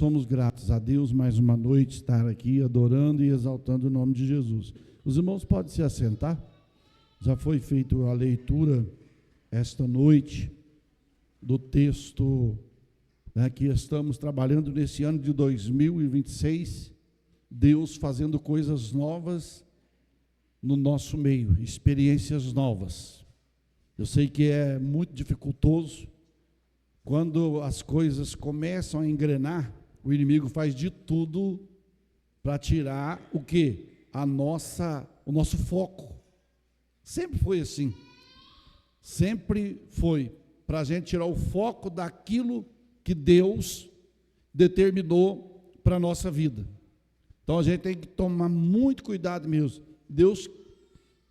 Somos gratos a Deus mais uma noite estar aqui adorando e exaltando o nome de Jesus. Os irmãos podem se assentar. Já foi feita a leitura esta noite do texto, que estamos trabalhando nesse ano de 2026, Deus fazendo coisas novas no nosso meio, experiências novas. Eu sei que é muito dificultoso, quando as coisas começam a engrenar, o inimigo faz de tudo para tirar o quê? O nosso foco. Sempre foi assim. Sempre foi para a gente tirar o foco daquilo que Deus determinou para a nossa vida. Então a gente tem que tomar muito cuidado mesmo. Deus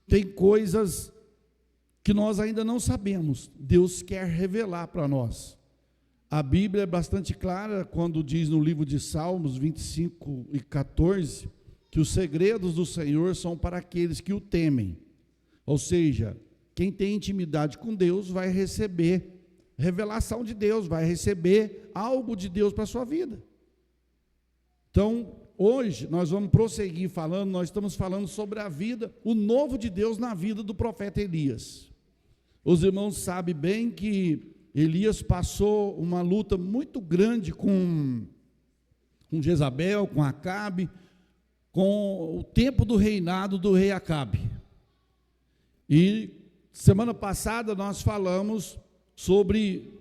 tem coisas que nós ainda não sabemos. Deus quer revelar para nós. A Bíblia é bastante clara quando diz no livro de Salmos 25 e 14, que os segredos do Senhor são para aqueles que o temem. Ou seja, quem tem intimidade com Deus vai receber revelação de Deus, vai receber algo de Deus para a sua vida. Então, hoje nós vamos prosseguir falando, nós estamos falando sobre a vida, o novo de Deus na vida do profeta Elias. Os irmãos sabem bem que Elias passou uma luta muito grande com Jezabel, com Acabe, com o tempo do reinado do rei Acabe. E semana passada nós falamos sobre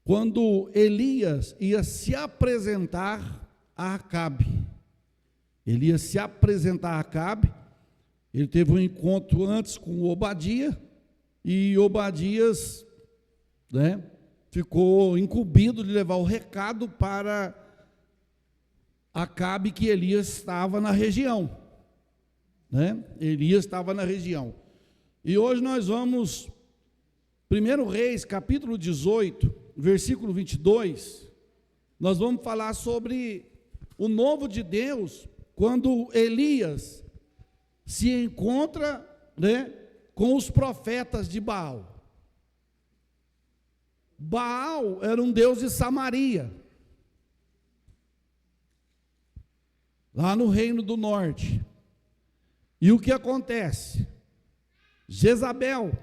quando Elias ia se apresentar a Acabe. Ele ia se apresentar a Acabe, ele teve um encontro antes com Obadia, e Obadias ficou incumbido de levar o recado para Acabe que Elias estava na região. Elias estava na região. E hoje nós vamos, 1 Reis, capítulo 18, versículo 22, nós vamos falar sobre o novo de Deus, quando Elias se encontra com os profetas de Baal. Baal era um deus de Samaria, lá no reino do norte. E o que acontece? Jezabel,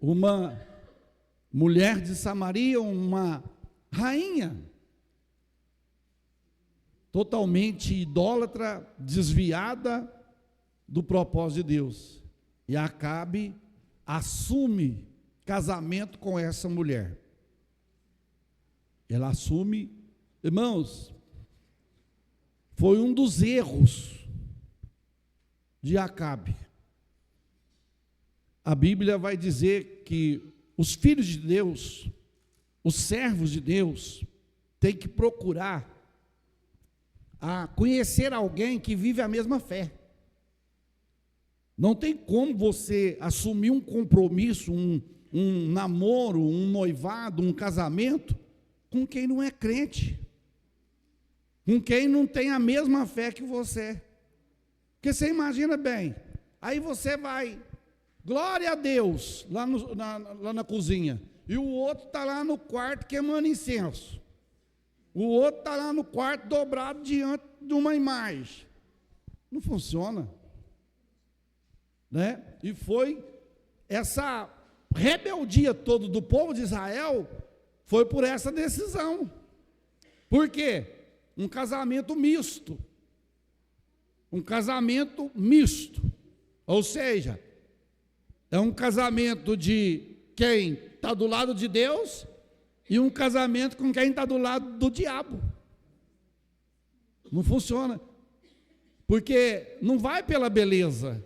uma mulher de Samaria, uma rainha, totalmente idólatra, desviada do propósito de Deus. E Acabe assume casamento com essa mulher. Ela assume, irmãos, foi um dos erros de Acabe. A Bíblia vai dizer que os filhos de Deus, os servos de Deus, têm que procurar conhecer alguém que vive a mesma fé. Não tem como você assumir um compromisso, um namoro, um noivado, um casamento, com quem não é crente, com quem não tem a mesma fé que você. Porque você imagina bem, aí você vai, glória a Deus, lá na cozinha, e o outro está lá no quarto queimando incenso, o outro está lá no quarto dobrado diante de uma imagem. Não funciona, E foi essa rebeldia toda do povo de Israel, foi por essa decisão. Por quê? Um casamento misto. Um casamento misto. Ou seja, é um casamento de quem está do lado de Deus e um casamento com quem está do lado do diabo. Não funciona. Porque não vai pela beleza.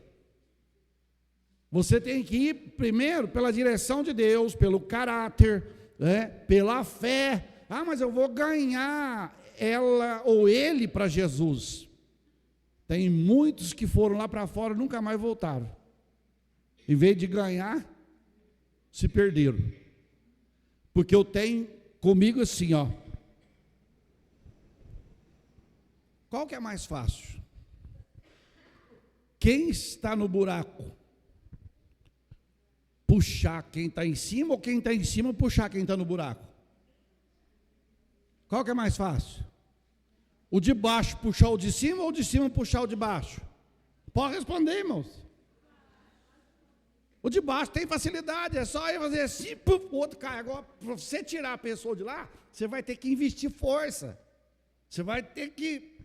Você tem que ir primeiro pela direção de Deus, pelo caráter, pela fé. Mas eu vou ganhar ela ou ele para Jesus. Tem muitos que foram lá para fora e nunca mais voltaram. Em vez de ganhar, se perderam. Porque eu tenho comigo assim, qual que é mais fácil? Quem está no buraco? Puxar quem está em cima, ou quem está em cima puxar quem está no buraco? Qual que é mais fácil? O de baixo puxar o de cima ou o de cima puxar o de baixo? Pode responder, irmãos. O de baixo tem facilidade, é só eu fazer assim, puf, o outro cai. Agora, para você tirar a pessoa de lá, você vai ter que investir força. Você vai ter que...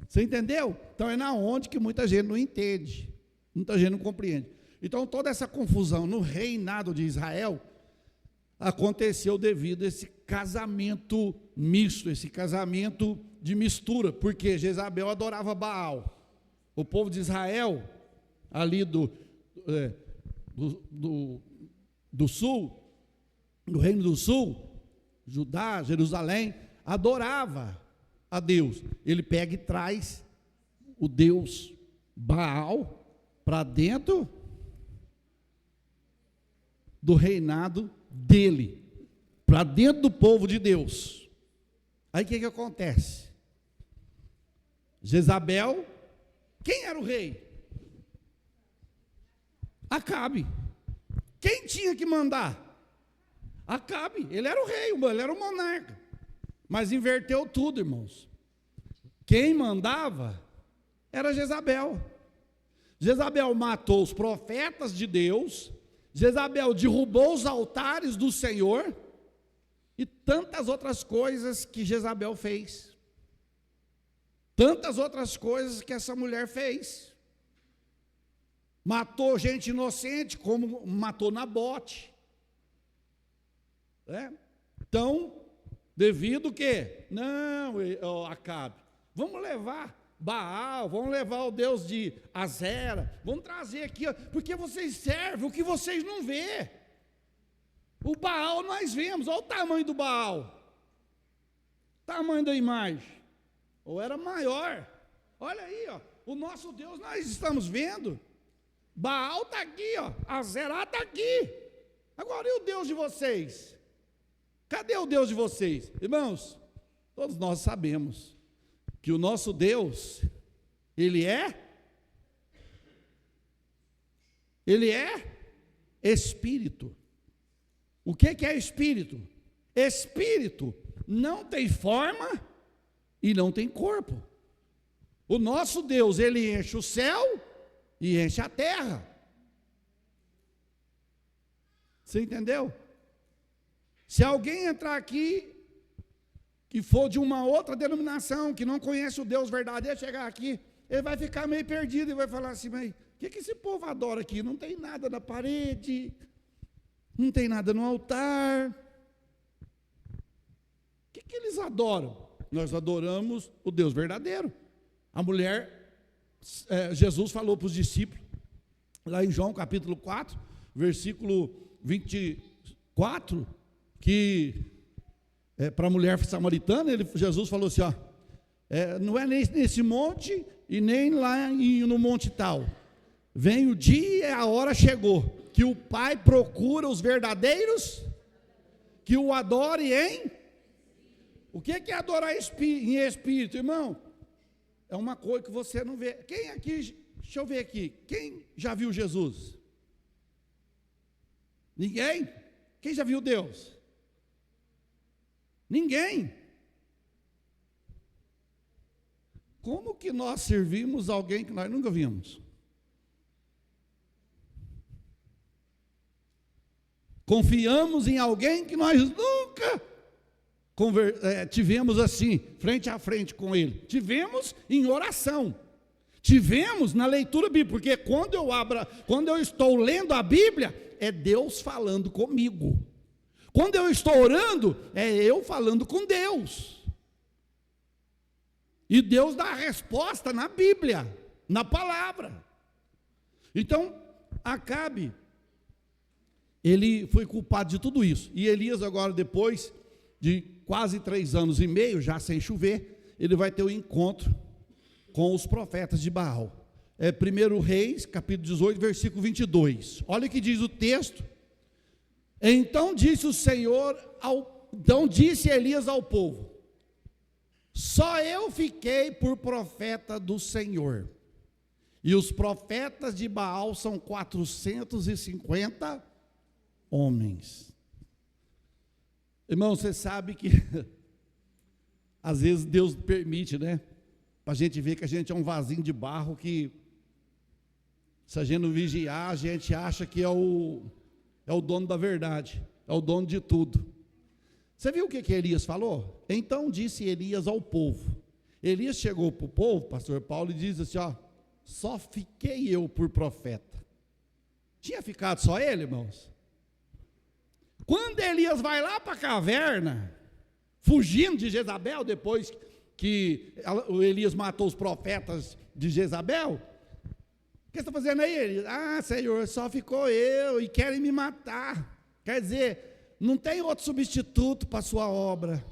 Você entendeu? Então é na onde que muita gente não entende. Muita gente não compreende. Então toda essa confusão no reinado de Israel aconteceu devido a esse casamento misto, esse casamento de mistura, porque Jezabel adorava Baal. O povo de Israel, ali do sul, do reino do sul, Judá, Jerusalém, adorava a Deus. Ele pega e traz o Deus Baal para dentro do reinado dele, para dentro do povo de Deus. Aí o que acontece? Jezabel, quem era o rei? Acabe. Quem tinha que mandar? Acabe. Ele era o rei, ele era o monarca. Mas inverteu tudo, irmãos. Quem mandava era Jezabel. Jezabel matou os profetas de Deus. Jezabel derrubou os altares do Senhor. E tantas outras coisas que Jezabel fez. Tantas outras coisas que essa mulher fez. Matou gente inocente, como matou Nabote. Então, devido que? Não, Acabe, vamos levar Baal, vamos levar o Deus de Azera, vamos trazer aqui, porque vocês servem o que vocês não vê. O Baal nós vemos, olha o tamanho do Baal, tamanho da imagem, ou era maior, olha aí, o nosso Deus nós estamos vendo, Baal está aqui, Azera está aqui, agora e o Deus de vocês? Cadê o Deus de vocês? Irmãos, todos nós sabemos que o nosso Deus, Ele é Espírito. O que é Espírito? Espírito não tem forma e não tem corpo. O nosso Deus, Ele enche o céu e enche a terra. Você entendeu? Se alguém entrar aqui, que for de uma outra denominação, que não conhece o Deus verdadeiro, chegar aqui, ele vai ficar meio perdido e vai falar assim, mas o que esse povo adora aqui? Não tem nada na parede, não tem nada no altar. O que eles adoram? Nós adoramos o Deus verdadeiro. A mulher, Jesus falou para os discípulos, lá em João capítulo 4, versículo 24, que para a mulher samaritana, Jesus falou assim, não é nesse monte e nem lá no monte tal, vem o dia e a hora chegou, que o Pai procura os verdadeiros, que o adore em, o que é adorar em espírito, irmão? É uma coisa que você não vê. Quem aqui, deixa eu ver aqui, quem já viu Jesus? Ninguém? Quem já viu Deus? Ninguém. Como que nós servimos alguém que nós nunca vimos? Confiamos em alguém que nós nunca tivemos assim, frente a frente com ele. Tivemos em oração. Tivemos na leitura bíblica, porque quando eu estou lendo a Bíblia, é Deus falando comigo. Quando eu estou orando, é eu falando com Deus. E Deus dá a resposta na Bíblia, na palavra. Então, Acabe, ele foi culpado de tudo isso. E Elias agora, depois de quase 3 anos e meio, já sem chover, ele vai ter um encontro com os profetas de Baal. 1 Reis, capítulo 18, versículo 22. Olha o que diz o texto. Então disse Elias ao povo: só eu fiquei por profeta do Senhor, e os profetas de Baal são 450 homens. Irmão, você sabe que Às vezes Deus permite, né? Para a gente ver que a gente é um vasinho de barro que, se a gente não vigiar, a gente acha que é o dono da verdade, é o dono de tudo. Você viu o que Elias falou? Então disse Elias ao povo. Elias chegou para o povo, pastor Paulo, e diz assim, ó, só fiquei eu por profeta. Tinha ficado só ele, irmãos? Quando Elias vai lá para a caverna, fugindo de Jezabel, depois que o Elias matou os profetas de Jezabel, o que você está fazendo aí, Elias? Ah, Senhor, só ficou eu e querem me matar. Quer dizer, não tem outro substituto para a sua obra,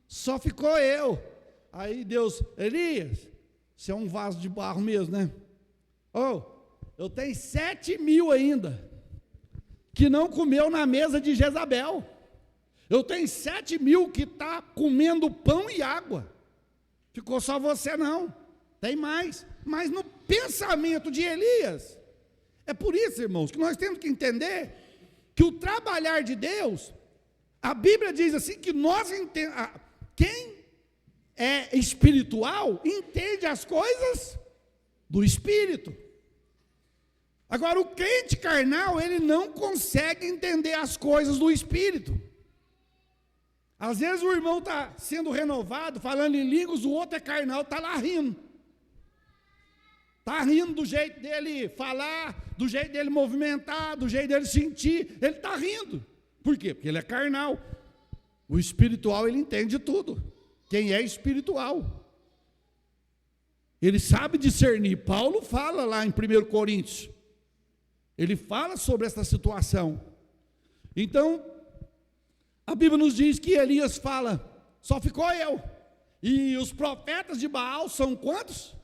só ficou eu. Aí Deus, Elias, você é um vaso de barro mesmo, né? Eu tenho 7.000 ainda, que não comeu na mesa de Jezabel. Eu tenho 7.000 que está comendo pão e água. Ficou só você não, tem mais. Mas no pensamento de Elias, é por isso, irmãos, que nós temos que entender que o trabalhar de Deus, a Bíblia diz assim, que quem é espiritual entende as coisas do Espírito. Agora, o crente carnal, ele não consegue entender as coisas do Espírito. Às vezes o irmão está sendo renovado, falando em línguas, o outro é carnal, está lá rindo. Está rindo do jeito dele falar, do jeito dele movimentar, do jeito dele sentir, ele está rindo. Por quê? Porque ele é carnal. O espiritual, ele entende tudo. Quem é espiritual, ele sabe discernir. Paulo fala lá em 1 Coríntios, ele fala sobre essa situação. Então, a Bíblia nos diz que Elias fala, só ficou eu. E os profetas de Baal são quantos?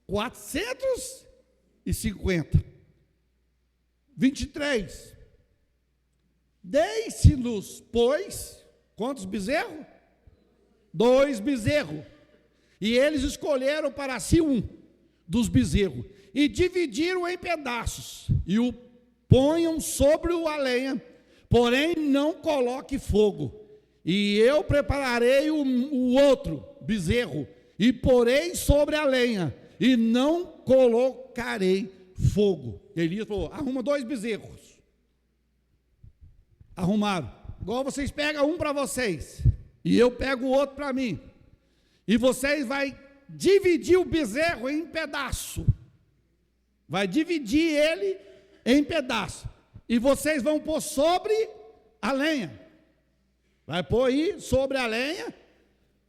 450. 23. Deixe-nos, pois, quantos bezerros? 2 bezerros. E eles escolheram para si um dos bezerros, e dividiram em pedaços, e o ponham sobre a lenha, porém não coloque fogo. E eu prepararei o outro bezerro, e porei sobre a lenha, e não colocarei fogo. Elias falou, arruma 2 bezerros. Arrumaram. Igual vocês pegam um para vocês, e eu pego o outro para mim. E vocês vão dividir o bezerro em pedaço. Vai dividir ele em pedaço. E vocês vão pôr sobre a lenha. Vai pôr aí sobre a lenha.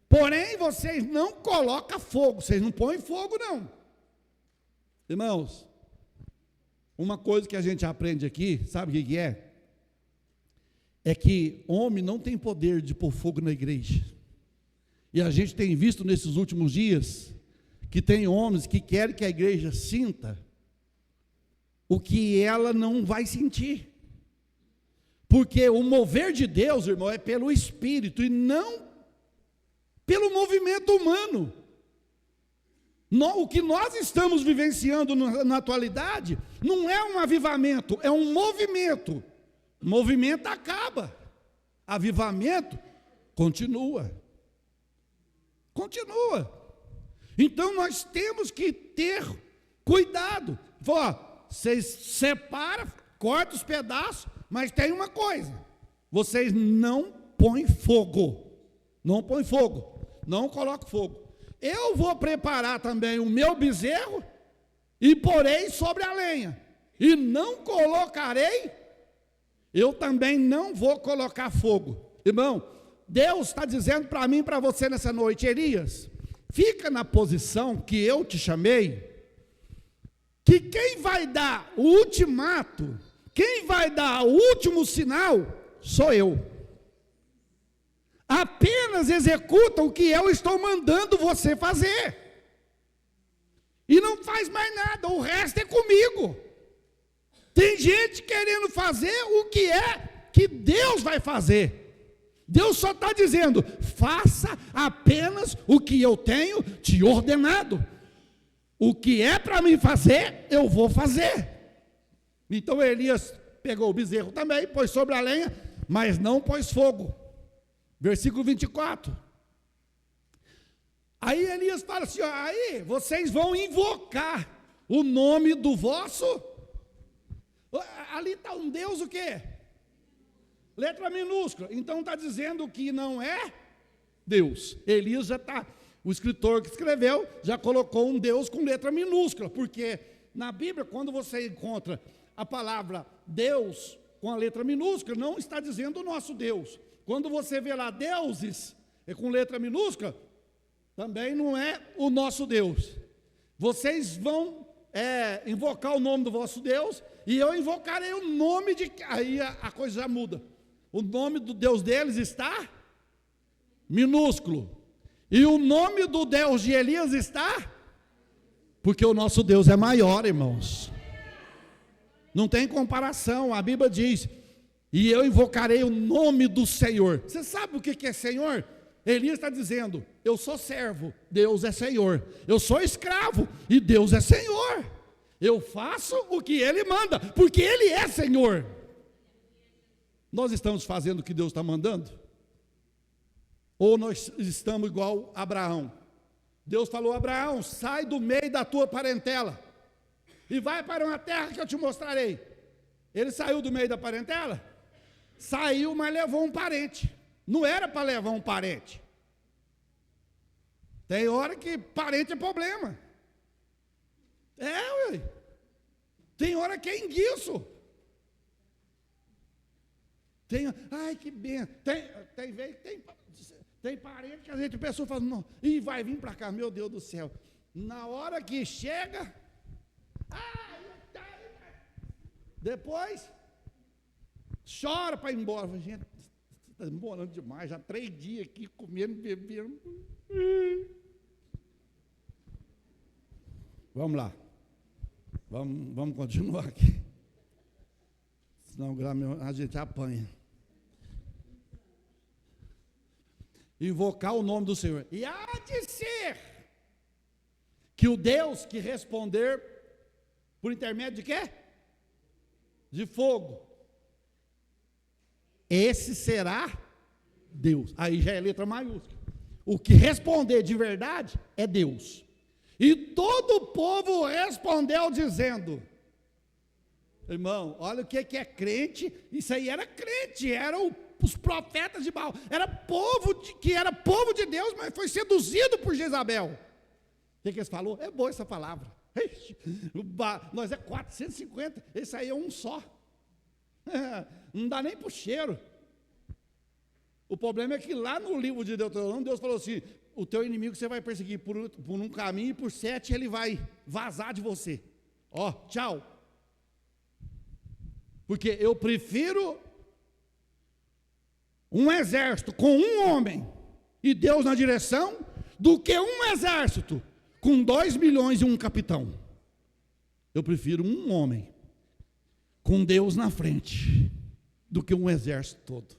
Porém, vocês não colocam fogo. Vocês não põem fogo, não. Irmãos, uma coisa que a gente aprende aqui, sabe o que é? É que homem não tem poder de pôr fogo na igreja. E a gente tem visto nesses últimos dias que tem homens que querem que a igreja sinta o que ela não vai sentir. Porque o mover de Deus, irmão, é pelo Espírito e não pelo movimento humano. O que nós estamos vivenciando na atualidade não é um avivamento, é um movimento. O movimento acaba, avivamento continua. Continua. Então nós temos que ter cuidado. Vocês separam, cortam os pedaços, mas tem uma coisa: vocês não põem fogo. Não põem fogo. Não colocam fogo. Eu vou preparar também o meu bezerro e porei sobre a lenha. E não colocarei, eu também não vou colocar fogo. Irmão, Deus está dizendo para mim e para você nessa noite, Elias, fica na posição que eu te chamei, que quem vai dar o ultimato, quem vai dar o último sinal, sou eu. Apenas executa o que eu estou mandando você fazer. E não faz mais nada, o resto é comigo. Tem gente querendo fazer o que é que Deus vai fazer. Deus só está dizendo, faça apenas o que eu tenho te ordenado. O que é para mim fazer, eu vou fazer. Então Elias pegou o bezerro também, pôs sobre a lenha, mas não pôs fogo. Versículo 24. Aí Elias fala assim, ó, aí vocês vão invocar o nome do vosso... Ali está um Deus o quê? Letra minúscula. Então está dizendo que não é Deus. Elias já está, o escritor que escreveu, já colocou um Deus com letra minúscula, porque na Bíblia, quando você encontra a palavra Deus com a letra minúscula, não está dizendo o nosso Deus. Quando você vê lá deuses com letra minúscula, também não é o nosso Deus. Vocês vão invocar o nome do vosso Deus, e eu invocarei o nome de... Aí a coisa já muda. O nome do Deus deles está minúsculo. E o nome do Deus de Elias está... Porque o nosso Deus é maior, irmãos. Não tem comparação. A Bíblia diz, e eu invocarei o nome do Senhor. Você sabe o que é Senhor? Elias está dizendo, eu sou servo, Deus é Senhor. Eu sou escravo, e Deus é Senhor. Eu faço o que Ele manda, porque Ele é Senhor. Nós estamos fazendo o que Deus está mandando? Ou nós estamos igual a Abraão? Deus falou, Abraão, sai do meio da tua parentela, e vai para uma terra que eu te mostrarei. Ele saiu do meio da parentela? Saiu, mas levou um parente. Não era para levar um parente. Tem hora que parente é problema. Ué. Tem hora que é enguiço. Ai, que bem. Tem parente que a gente, a pessoa fala, não, e vai vir para cá, meu Deus do céu. Na hora que chega, depois chora para ir embora. Gente, você está demorando demais, já 3 dias aqui comendo, bebendo. Vamos lá. Vamos continuar aqui. Senão a gente apanha. Invocar o nome do Senhor. E há de ser que o Deus que responder por intermédio de quê? De fogo. Esse será Deus. Aí já é letra maiúscula. O que responder de verdade é Deus. E todo o povo respondeu dizendo, irmão, olha o que é crente. Isso aí era crente, eram os profetas de Baal, era povo de Deus, mas foi seduzido por Jezabel. O que eles falou? É boa essa palavra. Nós é 450, esse aí é um só. Não dá nem para o cheiro. O problema é que lá no livro de Deuteronômio, Deus falou assim, o teu inimigo você vai perseguir por um caminho, e por 7 ele vai vazar de você. Ó, tchau. Porque eu prefiro um exército com um homem e Deus na direção, do que um exército com 2 milhões e um capitão. Eu prefiro um homem com Deus na frente do que um exército todo.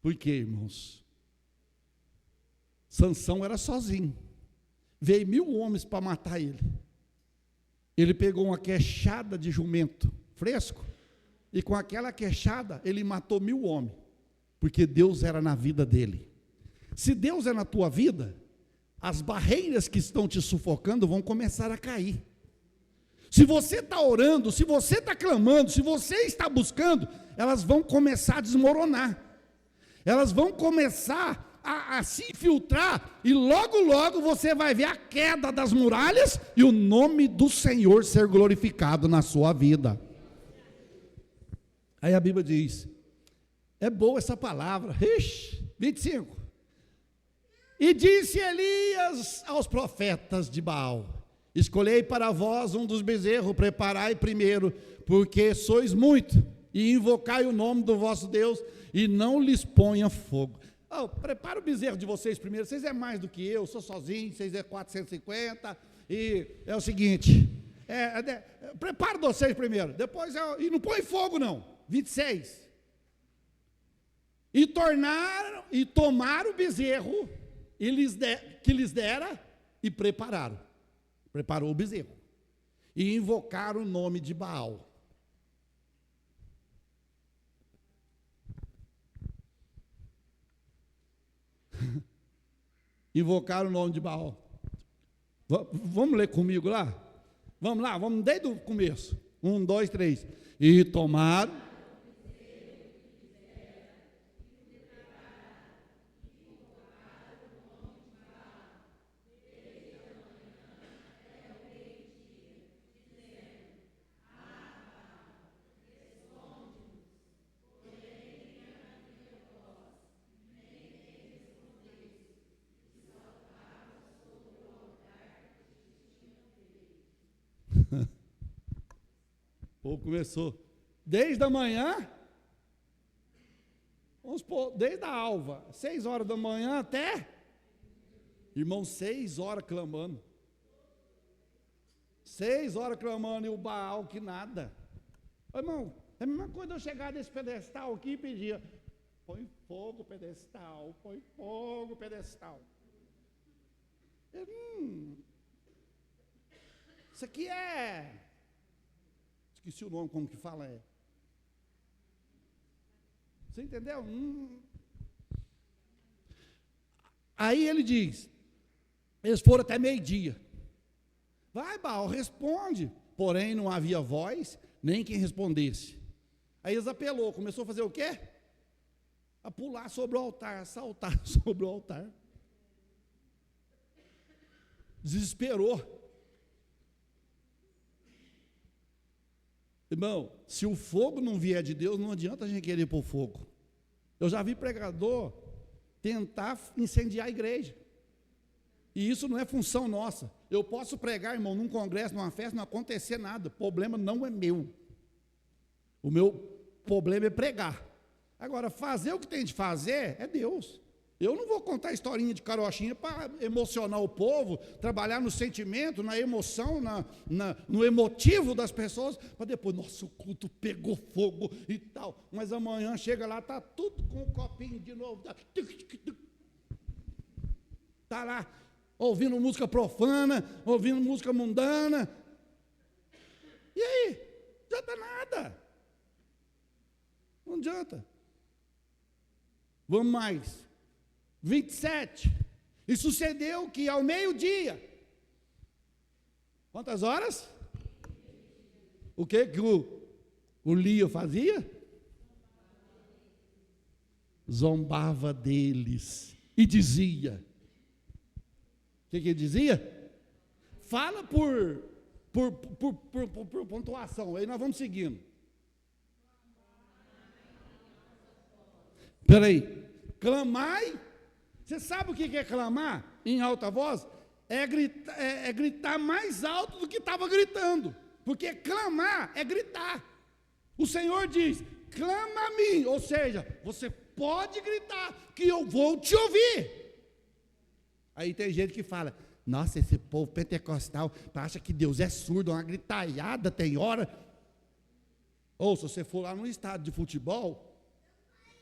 Por quê, irmãos? Sansão era sozinho. Veio 1000 homens para matar ele. Ele pegou uma queixada de jumento fresco, e com aquela queixada ele matou 1000 homens, porque Deus era na vida dele. Se Deus é na tua vida, as barreiras que estão te sufocando vão começar a cair. Se você está orando, se você está clamando, se você está buscando, elas vão começar a desmoronar. Elas vão começar a se infiltrar, e logo, logo você vai ver a queda das muralhas, e o nome do Senhor ser glorificado na sua vida. Aí a Bíblia diz, é boa essa palavra, 25, e disse Elias aos profetas de Baal, escolhei para vós um dos bezerros, preparai primeiro, porque sois muito, e invocai o nome do vosso Deus, e não lhes ponha fogo. Prepara o bezerro de vocês primeiro, vocês é mais do que eu sou sozinho, vocês é 450, e é o seguinte, prepara vocês primeiro, depois, e não põe fogo não. 26, e tomaram o bezerro que lhes dera, e preparou o bezerro, e invocaram o nome de Baal. Invocaram o nome de Baal. Vamos ler comigo lá? Vamos lá, vamos desde o começo. 1, 2, 3. E tomaram. O povo começou desde a manhã, vamos supor, desde a alva, 6 horas da manhã até, irmão, 6 horas clamando. 6 horas clamando e o Baal que nada. Irmão, é a mesma coisa eu chegar desse pedestal aqui e pedir: põe fogo pedestal, põe fogo pedestal. Isso aqui é... Esqueci o nome, como que fala, Você entendeu? Aí ele diz, eles foram até meio-dia. Vai, Baal, responde. Porém, não havia voz, nem quem respondesse. Aí eles apelou, começou a fazer o quê? A pular sobre o altar, a saltar sobre o altar. Desesperou. Irmão, se o fogo não vier de Deus, não adianta a gente querer pôr fogo. Eu já vi pregador tentar incendiar a igreja. E isso não é função nossa. Eu posso pregar, irmão, num congresso, numa festa, não acontecer nada. O problema não é meu. O meu problema é pregar. Agora, fazer o que tem de fazer é Deus. Eu não vou contar historinha de carochinha para emocionar o povo, trabalhar no sentimento, na emoção, no emotivo das pessoas, para depois, nossa, o culto pegou fogo e tal. Mas amanhã chega lá, está tudo com o copinho de novo. Está lá, ouvindo música profana, ouvindo música mundana. E aí? Não adianta nada. Não adianta. Vamos mais. 27. E sucedeu que ao meio-dia, quantas horas? O que o Lia fazia? Zombava deles e dizia. O que ele dizia? Fala por pontuação, aí nós vamos seguindo. Espera aí. Clamai. Você sabe o que é clamar em alta voz? É gritar mais alto do que estava gritando. Porque clamar é gritar. O Senhor diz, clama a mim. Ou seja, você pode gritar que eu vou te ouvir. Aí tem gente que fala, nossa, esse povo pentecostal acha que Deus é surdo, uma gritalhada, tem hora. Ou se você for lá no estádio de futebol,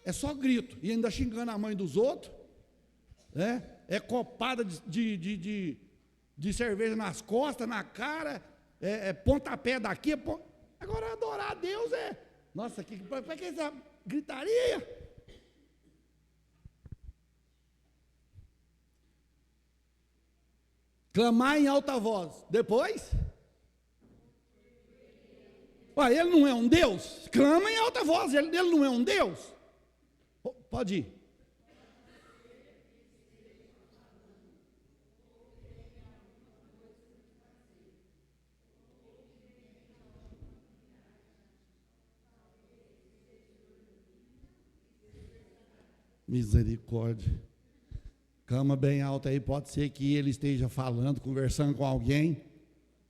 é só grito. E ainda xingando a mãe dos outros. É copada de cerveja nas costas, na cara, pontapé daqui. Agora adorar a Deus nossa, para que essa gritaria? Clamar em alta voz. Depois? Ele não é um Deus? Clama em alta voz, ele não é um Deus? Pode ir. Misericórdia. Cama bem alta aí, pode ser que ele esteja falando, conversando com alguém.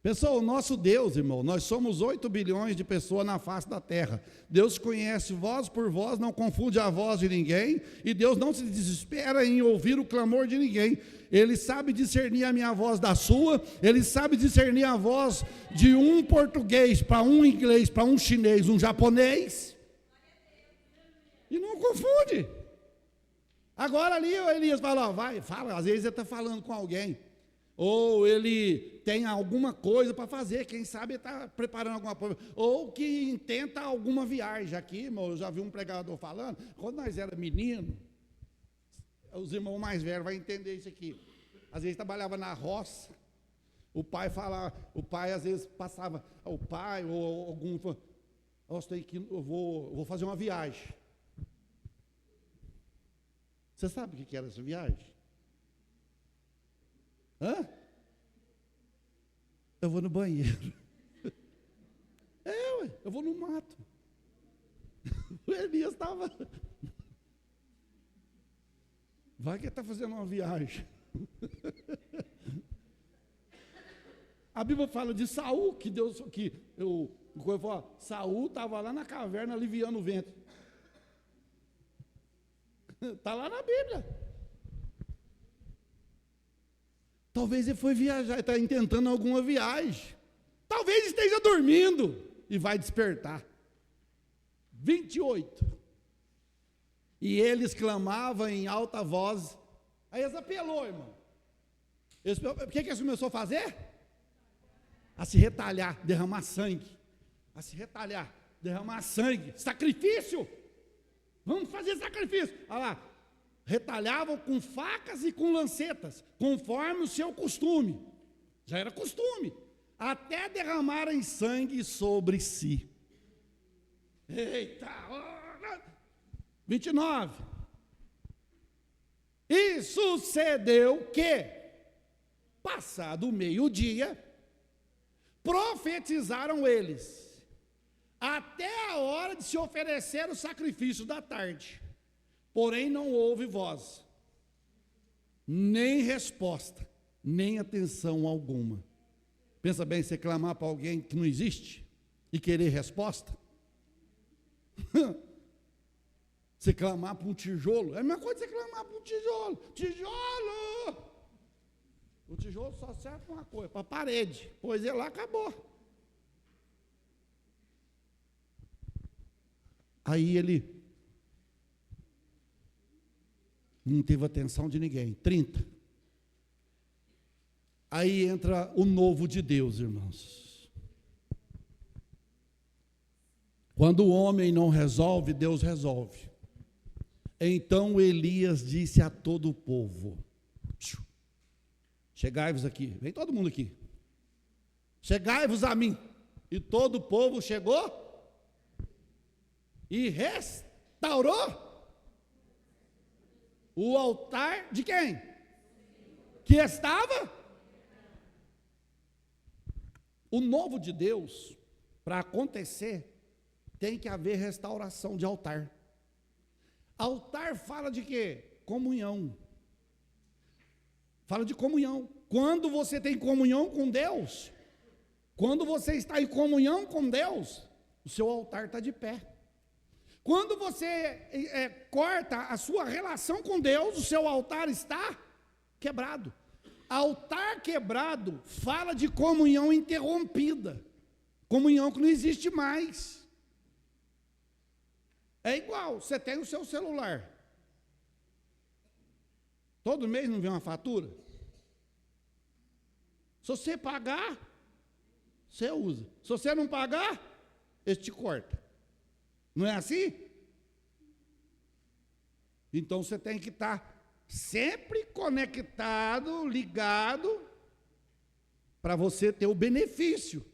Pessoal, o nosso Deus, irmão, nós somos 8 bilhões de pessoas na face da terra. Deus conhece voz por voz, não confunde a voz de ninguém, e Deus não se desespera em ouvir o clamor de ninguém. Ele sabe discernir a minha voz da sua, ele sabe discernir a voz de um português para um inglês, para um chinês, um japonês, e não confunde. Agora ali o Elias fala, fala, às vezes ele está falando com alguém, ou ele tem alguma coisa para fazer, quem sabe ele está preparando alguma coisa, ou que intenta alguma viagem. Aqui, irmão, eu já vi um pregador falando, quando nós era menino, Os irmãos mais velhos vão entender isso aqui. Às vezes trabalhava na roça, o pai às vezes passava, o pai ou algum, eu vou fazer uma viagem. Você sabe o que era essa viagem? Hã? Eu vou no banheiro. Eu vou no mato. O Elias estava. Vai que ele está fazendo uma viagem. A Bíblia fala de Saul, Saul estava lá na caverna aliviando o vento. Está lá na Bíblia. Talvez ele foi viajar, está intentando alguma viagem. Talvez esteja dormindo e vai despertar. 28. E eles clamavam em alta voz. Aí eles apelou, irmão. O que eles começaram a fazer? A se retalhar, derramar sangue. A se retalhar, derramar sangue. Sacrifício. Vamos fazer sacrifício. Olha lá. Retalhavam com facas e com lancetas, conforme o seu costume. Já era costume. Até derramarem sangue sobre si. Eita! 29. E sucedeu que, passado o meio-dia, profetizaram eles, até a hora de se oferecer o sacrifício da tarde. Porém não houve voz, nem resposta, nem atenção alguma. Pensa bem, você clamar para alguém que não existe e querer resposta? Você clamar para um tijolo, é a mesma coisa que você clamar para um tijolo. Tijolo! O tijolo só serve para uma coisa, para a parede. Pois ele lá acabou. Aí ele não teve atenção de ninguém. 30. Aí entra o novo de Deus, irmãos. Quando o homem não resolve, Deus resolve. Então Elias disse a todo o povo: chegai-vos aqui, vem todo mundo aqui. Chegai-vos a mim. E todo o povo chegou e restaurou o altar de quem? Que estava? O novo de Deus, para acontecer, tem que haver restauração de altar. Altar fala de quê? Comunhão. Fala de comunhão. Quando você tem comunhão com Deus, quando você está em comunhão com Deus, o seu altar está de pé. Quando você corta a sua relação com Deus, o seu altar está quebrado. Altar quebrado fala de comunhão interrompida, comunhão que não existe mais. É igual, você tem o seu celular. Todo mês não vem uma fatura? Se você pagar, você usa. Se você não pagar, ele te corta. Não é assim? Então você tem que estar sempre conectado, ligado, para você ter o benefício.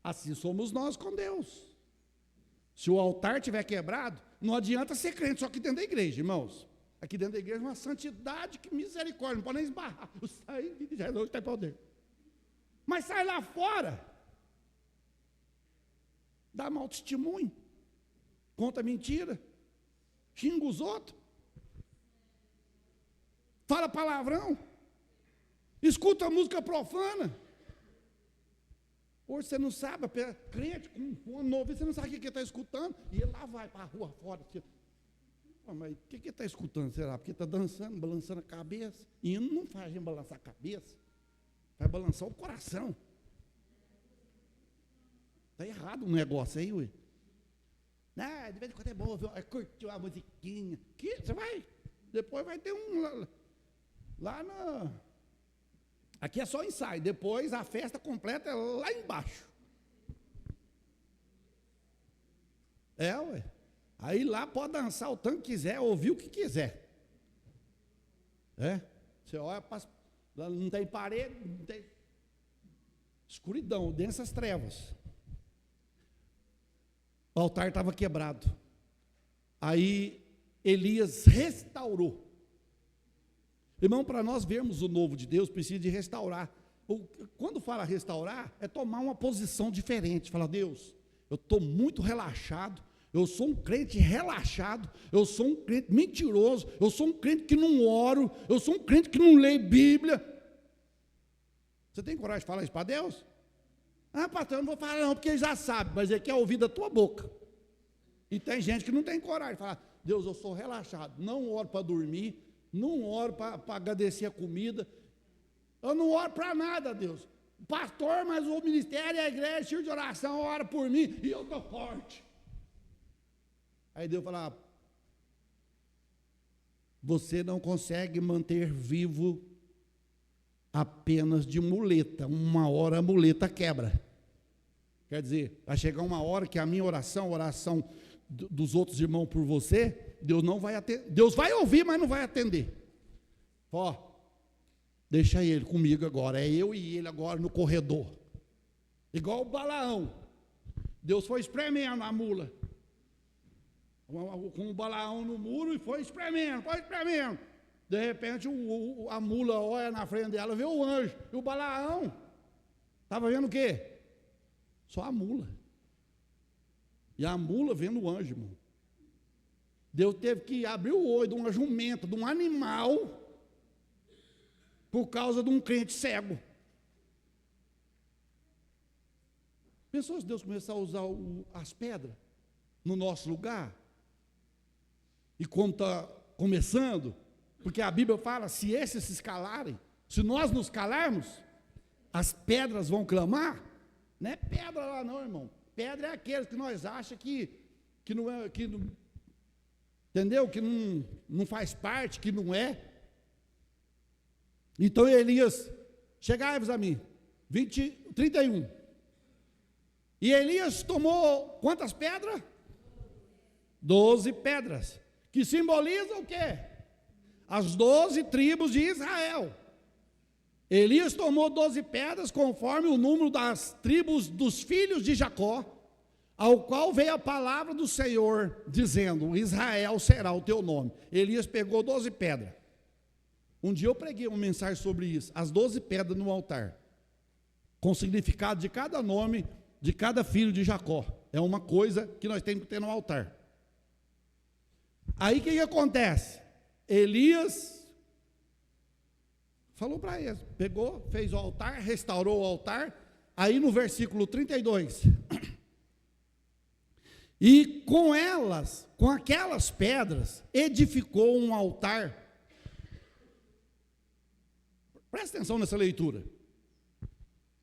Assim somos nós com Deus. Se o altar estiver quebrado, não adianta ser crente só aqui dentro da igreja, irmãos. Aqui dentro da igreja é uma santidade, que misericórdia, não pode nem esbarrar. O sangue de Jesus está em poder. Mas sai lá fora, dá mau testemunho, conta mentira, xinga os outros, fala palavrão, escuta música profana. Hoje você não sabe, crente com um novo, você não sabe o que ele está escutando, e ele lá vai para a rua fora. Mas o que ele está escutando, será? Porque está dançando, balançando a cabeça. E não faz a gente balançar a cabeça, vai balançar o coração. Está errado o negócio aí, ué. De vez em quando é bom, viu? Curtiu a musiquinha. Você vai, depois vai ter um lá na... Aqui é só ensaio, depois a festa completa é lá embaixo. Ué. Aí lá pode dançar o tanto que quiser, ouvir o que quiser. Você olha, não tem parede, não tem escuridão, densas trevas. O altar estava quebrado. Aí Elias restaurou. Irmão, para nós vermos o novo de Deus, precisa de restaurar. Quando fala restaurar, é tomar uma posição diferente. Fala, Deus, eu estou muito relaxado, eu sou um crente relaxado, eu sou um crente mentiroso, eu sou um crente que não oro, eu sou um crente que não lê Bíblia. Você tem coragem de falar isso para Deus? Ah, pastor, eu não vou falar não, porque ele já sabe, mas ele quer ouvir da tua boca. E tem gente que não tem coragem de falar, Deus, eu sou relaxado, não oro para dormir, não oro para agradecer a comida, eu não oro para nada, Deus. Pastor, mas o ministério, a igreja, tiro de oração, ora por mim, e eu estou forte. Aí Deus fala, você não consegue manter vivo apenas de muleta, uma hora a muleta quebra. Quer dizer, vai chegar uma hora que a minha oração, a oração dos outros irmãos por você, Deus não vai atender. Deus vai ouvir, mas não vai atender. Ó, deixa ele comigo agora, é eu e ele agora no corredor. Igual o Balaão. Deus foi espremendo a mula. Com o Balaão no muro e foi espremendo, foi espremendo. De repente a mula olha na frente dela, vê o anjo. E o Balaão estava vendo o quê? Só a mula. E a mula vendo o anjo, irmão. Deus teve que abrir o olho de uma jumenta, de um animal, por causa de um crente cego. Pensou se Deus começar a usar as pedras no nosso lugar? E como está começando, porque a Bíblia fala, se esses se calarem, se nós nos calarmos, as pedras vão clamar. Não é pedra lá não, irmão. Pedra é aqueles que nós achamos que não é, que não, entendeu? Que não faz parte, que não é. Então Elias, chegai-vos a mim, 31. E Elias tomou quantas pedras? 12 pedras, que simbolizam o quê? As 12 tribos de Israel. Elias tomou 12 pedras, conforme o número das tribos dos filhos de Jacó, ao qual veio a palavra do Senhor, dizendo, Israel será o teu nome. Elias pegou 12 pedras. Um dia eu preguei uma mensagem sobre isso, as 12 pedras no altar, com o significado de cada nome, de cada filho de Jacó. É uma coisa que nós temos que ter no altar. Aí o que acontece? Elias falou para eles, pegou, fez o altar, restaurou o altar. Aí no versículo 32, e com elas, com aquelas pedras, edificou um altar. Presta atenção nessa leitura.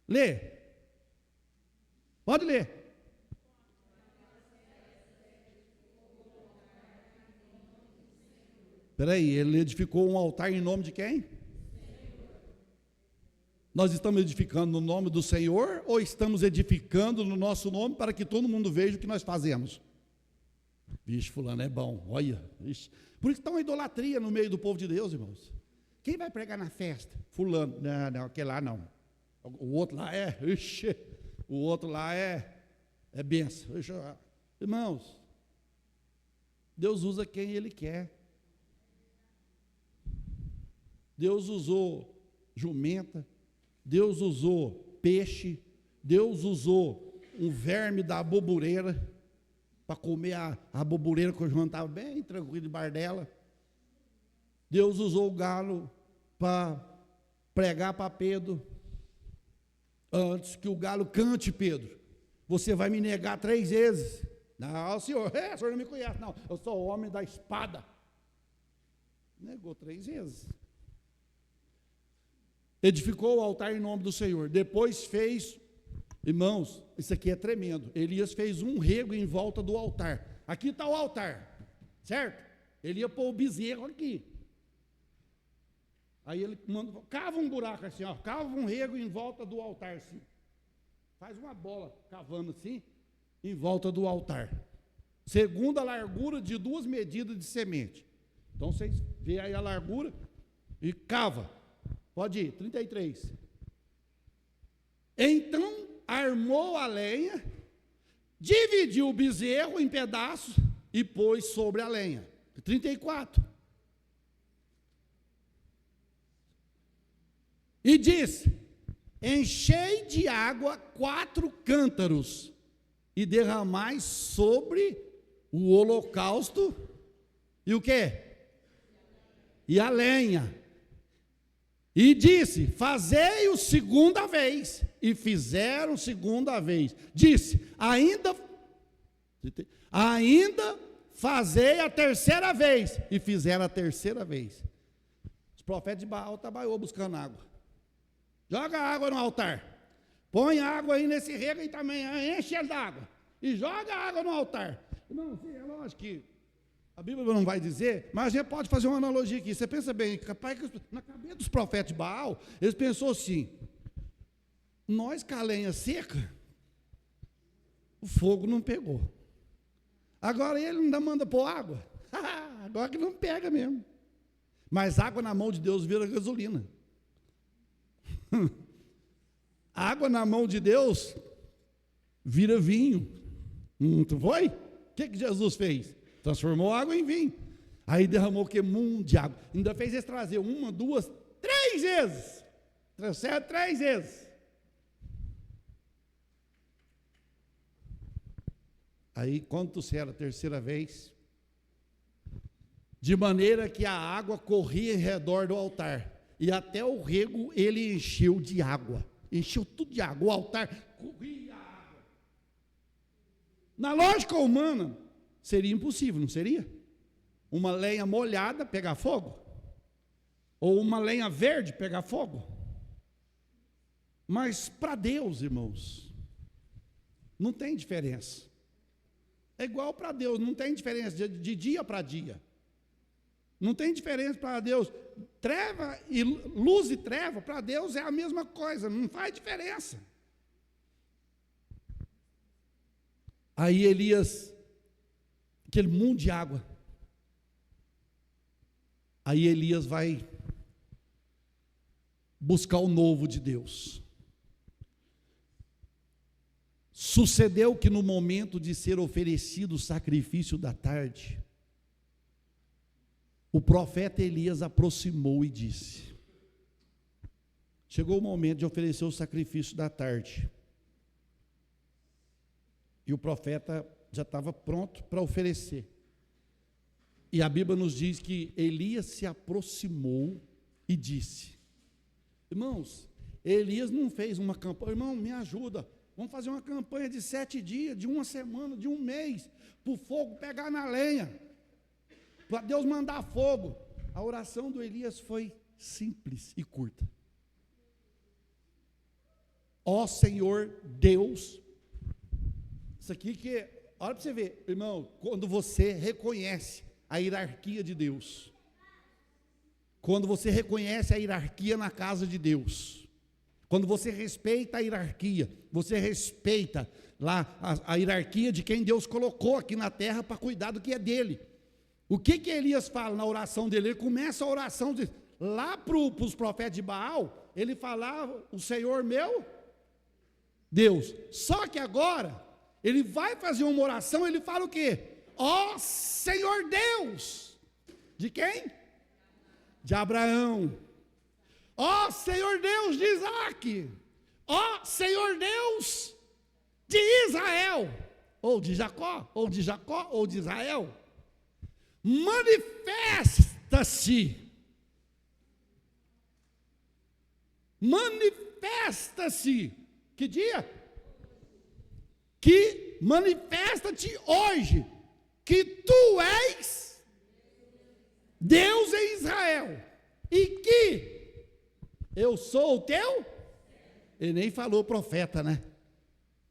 Lê. Pode ler. Espera aí, ele edificou um altar em nome de quem? Nós estamos edificando no nome do Senhor ou estamos edificando no nosso nome para que todo mundo veja o que nós fazemos? Vixe, fulano é bom, olha. Vixe. Por isso está uma idolatria no meio do povo de Deus, irmãos. Quem vai pregar na festa? Fulano. Não, aquele lá não. O outro lá é, ixi, o outro lá é benção. Irmãos, Deus usa quem Ele quer. Deus usou jumenta, Deus usou peixe, Deus usou um verme da abobureira, para comer a abobureira, que o João estava bem tranquilo debaixo dela. Deus usou o galo para pregar para Pedro, antes que o galo cante, Pedro, você vai me negar 3 vezes. Não, senhor, o senhor não me conhece, não, eu sou o homem da espada. Negou 3 vezes. Edificou o altar em nome do Senhor. Depois fez, irmãos, isso aqui é tremendo. Elias fez um rego em volta do altar. Aqui está o altar, certo? Ele ia pôr o bezerro aqui. Aí ele manda, cava um buraco assim, ó, cava um rego em volta do altar assim. Faz uma bola cavando assim, em volta do altar. Segundo a largura de 2 medidas de semente. Então vocês veem aí a largura. E cava. Pode ir, 33. Então armou a lenha, dividiu o bezerro em pedaços e pôs sobre a lenha. 34. E disse: enchei de água 4 cântaros e derramai sobre o holocausto e o quê? E a lenha. E disse: fazei-o segunda vez. E fizeram segunda vez. Disse: ainda fazei a terceira vez. E fizeram a terceira vez. Os profetas de Baal trabalhou buscando água. Joga água no altar. Põe água aí nesse rego aí também. Enche ele d'água. E joga água no altar. Não, é lógico que a Bíblia não vai dizer, mas a gente pode fazer uma analogia aqui. Você pensa bem, capaz que na cabeça dos profetas de Baal, eles pensou assim: nós com a lenha seca, o fogo não pegou. Agora ele ainda manda pôr água. Agora que não pega mesmo. Mas água na mão de Deus vira gasolina. Água na mão de Deus vira vinho. Não foi? O que Jesus fez? Transformou água em vinho. Aí derramou que mundo de água. Ainda fez eles trazer 1, 2, 3 vezes. Trouxeram 3 vezes. Aí, quando trouxeram a terceira vez, de maneira que a água corria em redor do altar, e até o rego ele encheu de água. Encheu tudo de água. O altar corria água. Na lógica humana, seria impossível, não seria? Uma lenha molhada pegar fogo? Ou uma lenha verde pegar fogo? Mas para Deus, irmãos, não tem diferença. É igual para Deus, não tem diferença de dia para dia. Não tem diferença para Deus. Treva e luz e treva, para Deus é a mesma coisa, não faz diferença. Aí Elias, aquele mundo de água. Aí Elias vai buscar o novo de Deus. Sucedeu que no momento de ser oferecido o sacrifício da tarde, o profeta Elias aproximou e disse: chegou o momento de oferecer o sacrifício da tarde. E o profeta já estava pronto para oferecer. E a Bíblia nos diz que Elias se aproximou e disse: irmãos, Elias não fez uma campanha, irmão, me ajuda, vamos fazer uma campanha de 7 dias, de 1 semana, de 1 mês, para o fogo pegar na lenha, para Deus mandar fogo. A oração do Elias foi simples e curta: ó Senhor Deus. Isso aqui que, olha para você ver, irmão, quando você reconhece a hierarquia de Deus, quando você reconhece a hierarquia na casa de Deus, quando você respeita a hierarquia, você respeita lá a hierarquia de quem Deus colocou aqui na terra para cuidar do que é dele. O que Elias fala na oração dele? Ele começa a oração lá para os profetas de Baal, ele falava: o Senhor meu Deus. Só que agora ele vai fazer uma oração, ele fala o quê? Ó Senhor Deus. De quem? De Abraão. Ó Senhor Deus de Isaac. Ó Senhor Deus de Israel. Ou de Jacó, ou de Jacó, ou de Israel. Manifesta-se. Manifesta-se. Que dia? Que manifesta-te hoje, que tu és Deus em Israel, e que eu sou o teu. Ele nem falou profeta, né?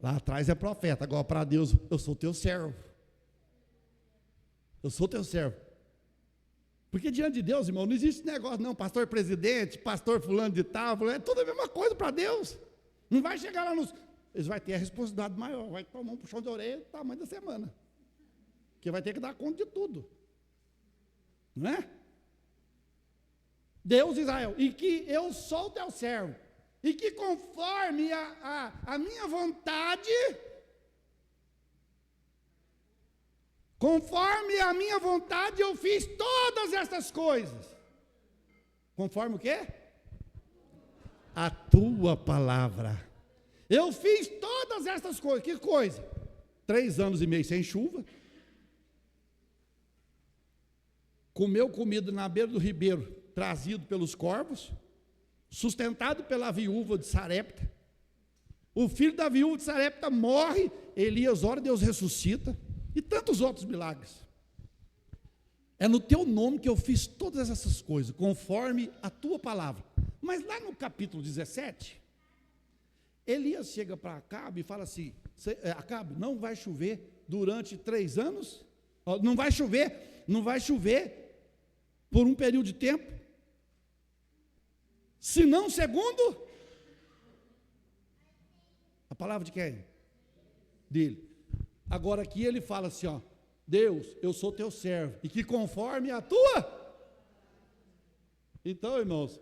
Lá atrás é profeta, agora para Deus: eu sou teu servo. Eu sou teu servo. Porque diante de Deus, irmão, não existe negócio não, pastor presidente, pastor fulano de tal, é tudo a mesma coisa para Deus. Não vai chegar lá nos... Eles vão ter a responsabilidade maior, vai tomar um puxão de orelha do tamanho da semana, que vai ter que dar conta de tudo, não é? Deus de Israel, e que eu sou teu servo, e que conforme a minha vontade, eu fiz todas essas coisas. Conforme o quê? A tua palavra. Eu fiz todas essas coisas. Que coisa? 3 anos e meio sem chuva. Comeu comida na beira do ribeiro, trazido pelos corvos, sustentado pela viúva de Sarepta. O filho da viúva de Sarepta morre, Elias ora, Deus ressuscita, e tantos outros milagres. É no teu nome que eu fiz todas essas coisas, conforme a tua palavra. Mas lá no capítulo 17, Elias chega para Acabe e fala assim: Acabe, não vai chover durante 3 anos, não vai chover por um período de tempo, senão segundo a palavra de quem? Dele. Agora aqui ele fala assim, ó: Deus, eu sou teu servo, e que conforme a tua. Então, irmãos,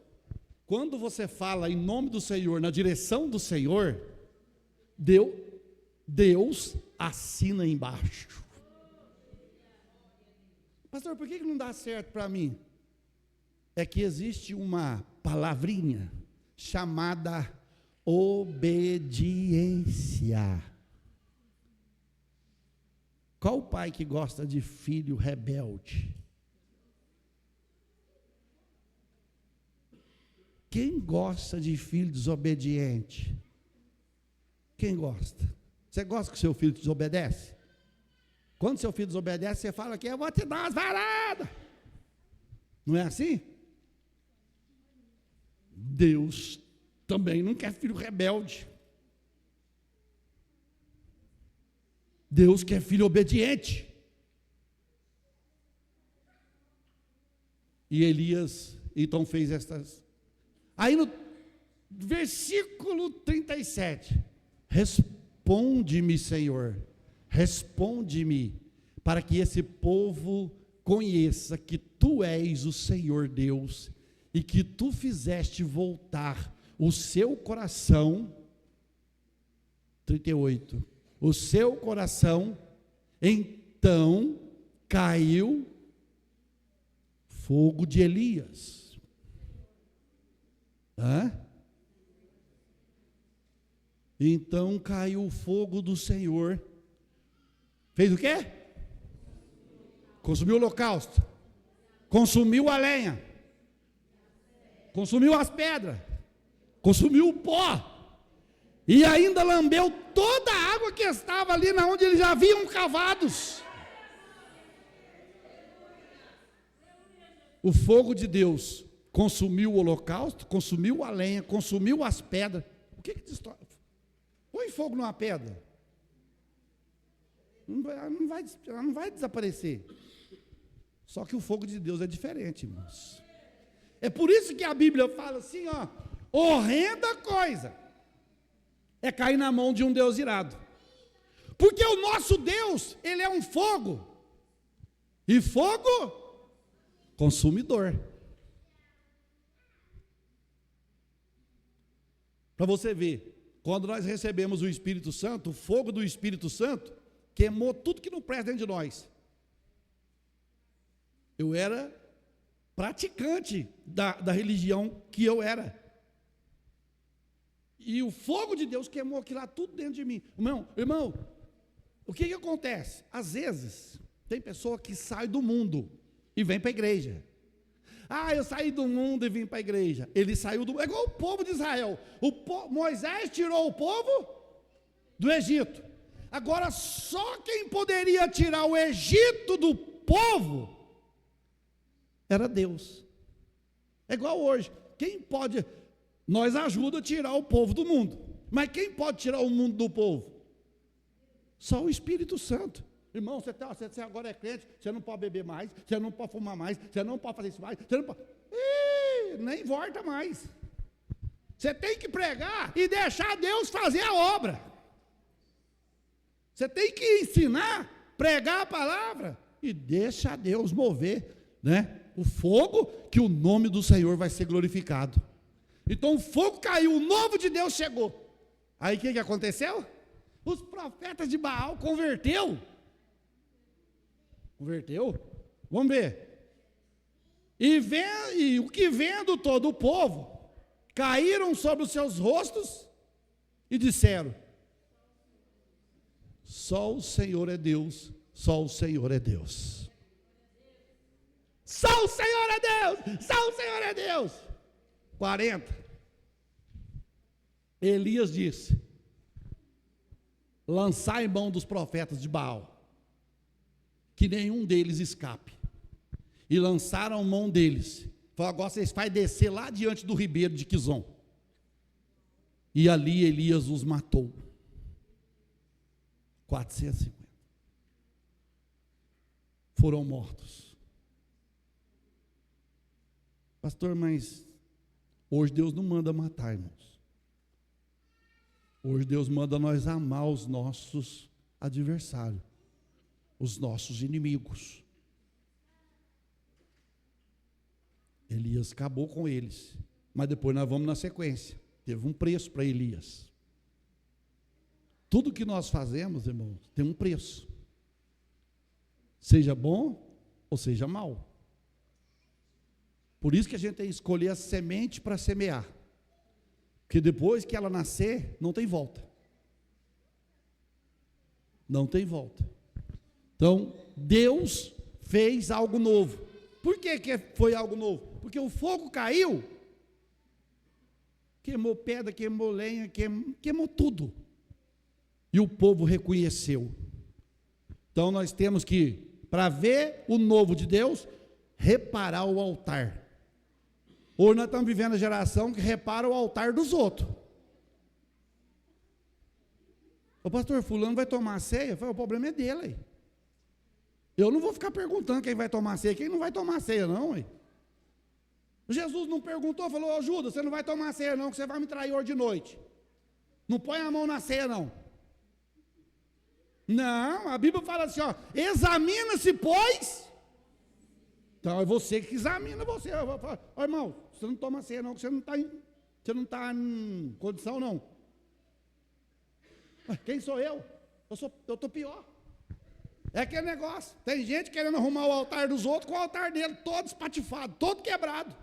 quando você fala em nome do Senhor, na direção do Senhor, Deus assina embaixo. Pastor, por que não dá certo para mim? É que existe uma palavrinha chamada obediência. Qual pai que gosta de filho rebelde? Quem gosta de filho desobediente? Quem gosta? Você gosta que seu filho desobedece? Quando seu filho desobedece, você fala que eu vou te dar umas varadas. Não é assim? Deus também não quer filho rebelde. Deus quer filho obediente. E Elias então fez estas. Aí no versículo 37, responde-me, Senhor, responde-me, para que esse povo conheça que tu és o Senhor Deus, e que tu fizeste voltar o seu coração, 38, o seu coração, então caiu fogo de Elias. Então caiu o fogo do Senhor. Fez o quê? Consumiu o holocausto, consumiu a lenha, consumiu as pedras, consumiu o pó, e ainda lambeu toda a água que estava ali na onde eles já haviam cavados. O fogo de Deus consumiu o holocausto, consumiu a lenha, consumiu as pedras. O que destrói? Põe fogo numa pedra, não vai desaparecer. Só que o fogo de Deus é diferente, irmãos. É por isso que a Bíblia fala assim, ó: horrenda coisa é cair na mão de um Deus irado. Porque o nosso Deus, ele é um fogo, e fogo consumidor. Para você ver, quando nós recebemos o Espírito Santo, o fogo do Espírito Santo queimou tudo que não presta dentro de nós. Eu era praticante da religião que eu era, e o fogo de Deus queimou aquilo lá tudo dentro de mim. Irmão, o que acontece? Às vezes, tem pessoa que sai do mundo e vem para a igreja. Eu saí do mundo e vim para a igreja. Ele saiu do mundo, é igual o povo de Israel. Moisés tirou o povo do Egito. Agora, só quem poderia tirar o Egito do povo era Deus. É igual hoje. Quem pode? Nós ajuda a tirar o povo do mundo. Mas quem pode tirar o mundo do povo? Só o Espírito Santo. Irmão, você agora é crente, você não pode beber mais, você não pode fumar mais, você não pode fazer isso mais, você não pode. Nem volta mais. Você tem que pregar e deixar Deus fazer a obra. Você tem que ensinar, pregar a palavra e deixa Deus mover, O fogo que o nome do Senhor vai ser glorificado. Então o fogo caiu, o novo de Deus chegou. Aí o que aconteceu? Os profetas de Baal converteu. Vamos ver. E o que vendo todo o povo, caíram sobre os seus rostos e disseram: só o Senhor é Deus, só o Senhor é Deus. Só o Senhor é Deus, só o Senhor é Deus. 40. Elias disse: lançai mão dos profetas de Baal, que nenhum deles escape. E lançaram mão deles. Falaram: agora vocês vai descer lá diante do ribeiro de Quizon. E ali Elias os matou. 450. Foram mortos. Pastor, mas hoje Deus não manda matar, irmãos. Hoje Deus manda nós amar os nossos adversários, os nossos inimigos. Elias acabou com eles, mas depois nós vamos na sequência. Teve um preço para Elias. Tudo que nós fazemos, irmãos, tem um preço. Seja bom ou seja mal. Por isso que a gente tem que escolher a semente para semear. Porque depois que ela nascer, não tem volta. Não tem volta. Então, Deus fez algo novo. Por que foi algo novo? Porque o fogo caiu, queimou pedra, queimou lenha, queimou tudo. E o povo reconheceu. Então nós temos que, para ver o novo de Deus, reparar o altar. Hoje nós estamos vivendo a geração que repara o altar dos outros. O pastor fulano vai tomar ceia? O problema é dele aí. Eu não vou ficar perguntando quem vai tomar ceia, quem não vai tomar ceia não, aí. Jesus não perguntou, falou: ô Judas, você não vai tomar ceia não, que você vai me trair hoje de noite. Não põe a mão na ceia não. Não, a Bíblia fala assim, ó: examina-se, pois. Então é você que examina você. Ó, irmão, você não toma ceia não, que você não está em condição não. Quem sou eu? Eu estou pior. É aquele negócio, tem gente querendo arrumar o altar dos outros com o altar dele todo espatifado, todo quebrado.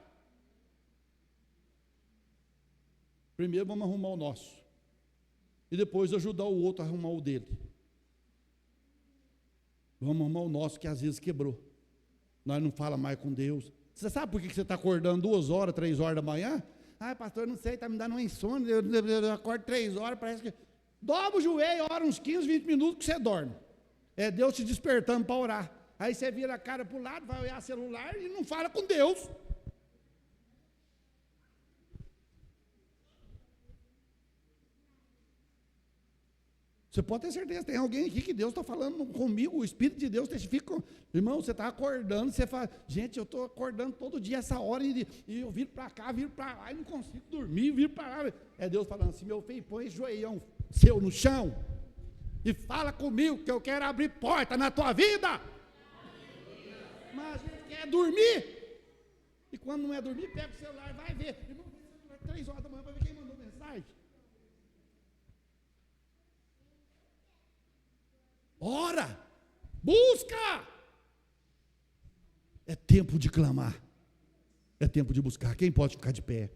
Primeiro vamos arrumar o nosso, e depois ajudar o outro a arrumar o dele. Vamos arrumar o nosso que às vezes quebrou. Nós não falamos mais com Deus. Você sabe por que você está acordando 2 horas, 3 horas da manhã? Ah, pastor, eu não sei, está me dando uma insônia, eu acordo 3 horas, parece que... Dobra o joelho, ora uns 15, 20 minutos que você dorme. É Deus te despertando para orar. Aí você vira a cara para o lado, vai olhar o celular e não fala com Deus. Você pode ter certeza, tem alguém aqui que Deus está falando comigo, o Espírito de Deus testifica. Irmão, você está acordando, você fala: gente, eu estou acordando todo dia essa hora e eu viro para cá, viro para lá e não consigo dormir, viro para lá. É Deus falando assim: meu filho, põe esse joelhão seu no chão e fala comigo que eu quero abrir porta na tua vida. Mas a gente quer dormir. E quando não é dormir, pega o celular e vai ver. Irmão, 3 horas da manhã, vai ver quem mandou mensagem. Ora, busca. É tempo de clamar. É tempo de buscar. Quem pode ficar de pé?